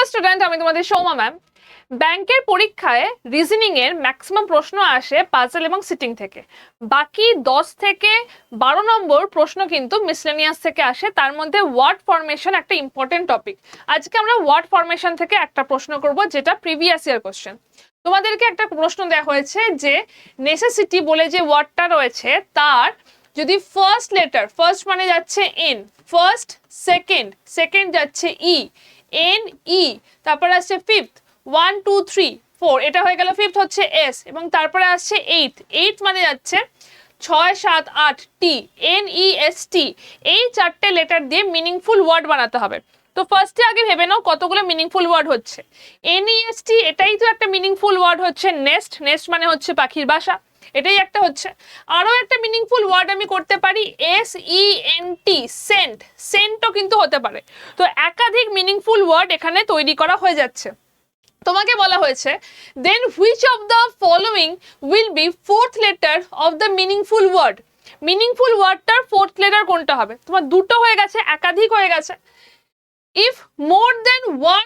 Student, আমি তোমাদের Souma ma'am. ব্যাংকের পরীক্ষায় রিজনিং এর ম্যাক্সিমাম প্রশ্ন আসে পাজল এবং সিটিং থেকে। বাকি 10 থেকে 12 নম্বর প্রশ্ন কিন্তু মিসলেনিয়াস থেকে আসে। তার মধ্যে ওয়ার্ড ফরমেশন একটা ইম্পর্টেন্ট টপিক। আজকে আমরা ওয়ার্ড ফরমেশন থেকে একটা প্রশ্ন করব, যেটা প্রিভিয়াস ইয়ার কোশ্চেন। তোমাদেরকে একটা প্রশ্ন দেওয়া হয়েছে যে নেসেসিটি বলে যে ওয়ার্ডটা রয়েছে তার যদি ফার্স্ট লেটার, ফার্স্ট মানে যাচ্ছে এন, ফার্স্ট সেকেন্ড, সেকেন্ড যাচ্ছে ই, এন ই, তারপরে আসছে ফিফথ 1 2 3 4, এটা হয়ে গেল। ফিফথ হচ্ছে এস, এবং তারপরে আসছে এইট, এইট মানে যাচ্ছে 6 7 8 টি, এন ই এস টি। এই চারটে লেটার দিয়ে মিনিংফুল ওয়ার্ড বানাতে হবে। তো ফার্স্টে আগে ভেবে নাও কতগুলো মিনিংফুল ওয়ার্ড হচ্ছে। এন ই এস টি, এটাই তো একটা মিনিংফুল ওয়ার্ড হচ্ছে। নেস্ট, নেস্ট মানে হচ্ছে পাখির বাসা, এটাই একটা হচ্ছে। আরো একটা মিনিংফুল ওয়ার্ড আমি করতে পারি S E N T, cent, সেন্টও কিন্তু হতে পারে। তো একাধিক মিনিংফুল ওয়ার্ড এখানে তৈরি করা হয়ে যাচ্ছে। তোমাকে বলা হয়েছে then which of the following will be fourth letter of the meaningful word. Meaningful ওয়ার্ডটার ফোর্থ লেটার কোনটা হবে? তোমার দুটো হয়ে গেছে, একাধিক হয়ে গেছে। If more than one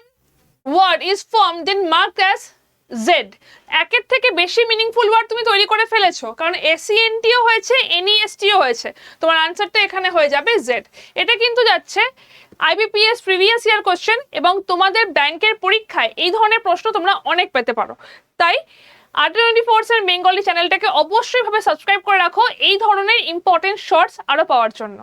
word is form then mark as Z. একের থেকে বেশি মিনিংফুল ওয়ার্ড তুমি তৈরি করে ফেলেছো, কারণ এসইএনটিও হয়েছে, এনইএসটিও হয়েছে। তোমার আনসারটা এখানে হয়ে যাবে জেড। এটা কিন্তু যাচ্ছে আইবিপিএস প্রিভিয়াস ইয়ার কোশ্চেন, এবং তোমাদের ব্যাংকের পরীক্ষায় এই ধরনের প্রশ্ন তোমরা অনেক পেতে পারো। তাই RT24 এর বেঙ্গলি চ্যানেলটাকে অবশ্যই ভাবে সাবস্ক্রাইব করে রাখো এই ধরনের ইম্পর্টেন্ট শর্টস আরো পাওয়ার জন্য।